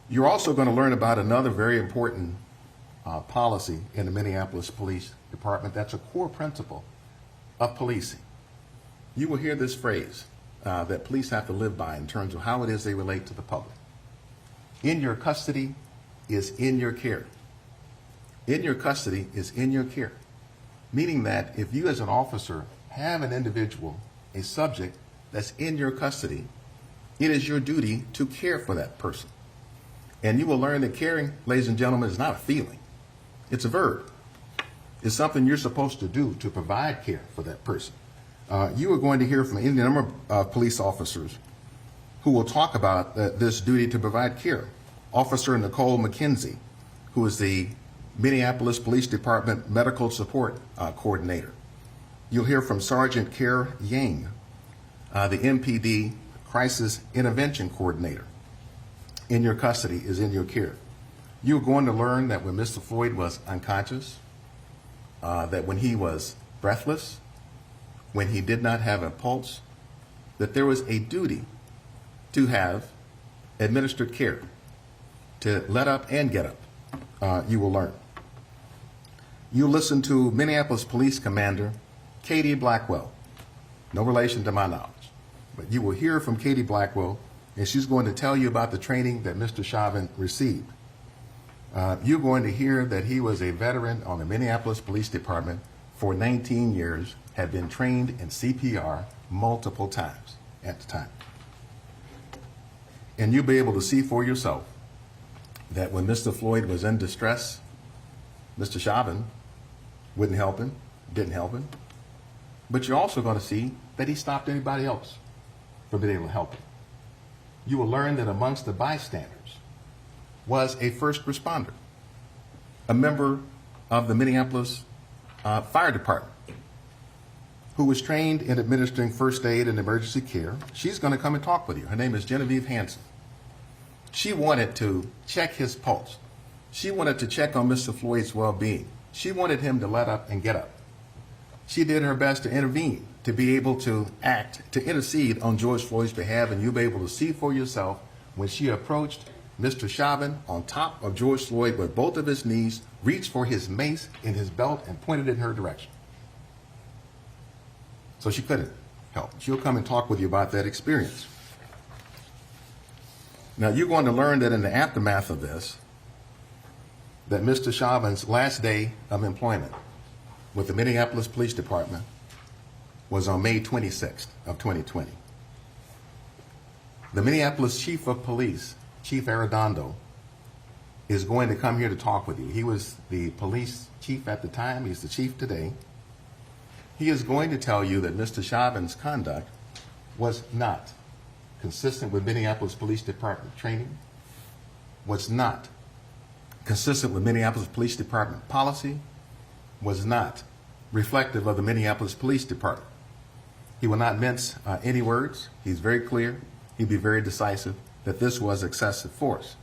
You're also going to learn about another very important policy in the Minneapolis Police Department that's a core principle of policing. You will hear this phrase that police have to live by in terms of how it is they relate to the public. In your custody is in your care. In your custody is in your care. Meaning that if you as an officer have an individual, a subject that's in your custody, it is your duty to care for that person. And you will learn that caring, ladies and gentlemen, is not a feeling. It's a verb. It's something you're supposed to do to provide care for that person. You are going to hear from any number of police officers who will talk about this duty to provide care. Officer Nicole McKenzie, who is the Minneapolis Police Department Medical Support Coordinator. You'll hear from Sergeant Kerr Yang, the MPD Crisis Intervention Coordinator. In your custody is in your care. You're going to learn that when Mr. Floyd was unconscious, that when he was breathless, when he did not have a pulse, that there was a duty to have administered care, to let up and get up. You will learn. You listen to Minneapolis Police Commander Katie Blackwell. No relation to my knowledge. But you will hear from Katie Blackwell, and she's going to tell you about the training that Mr. Chauvin received. You're going to hear that he was a veteran on the Minneapolis Police Department for 19 years, had been trained in CPR multiple times at the time. And you'll be able to see for yourself that when Mr. Floyd was in distress, Mr. Chauvin wouldn't help him, didn't help him. But you're also going to see that he stopped anybody else from being able to help him. You will learn that amongst the bystanders was a first responder, a member of the Minneapolis Fire Department, who was trained in administering first aid and emergency care. She's going to come and talk with you. Her name is Genevieve Hanson. She wanted to check his pulse. She wanted to check on Mr. Floyd's well-being. She wanted him to let up and get up. She did her best to intervene, to be able to act, to intercede on George Floyd's behalf, and you'll be able to see for yourself when she approached Mr. Chauvin on top of George Floyd with both of his knees, reached for his mace in his belt and pointed in her direction. So she couldn't help. She'll come and talk with you about that experience. Now, you're going to learn that in the aftermath of this, that Mr. Chauvin's last day of employment with the Minneapolis Police Department was on May 26th of 2020. The Minneapolis Chief of Police, Chief Arredondo, is going to come here to talk with you. He was the police chief at the time. He's the chief today. He is going to tell you that Mr. Chauvin's conduct was not consistent with Minneapolis Police Department training, was not consistent with Minneapolis Police Department policy, was not reflective of the Minneapolis Police Department. He will not mince any words. He's very clear. He'll be very decisive that this was excessive force.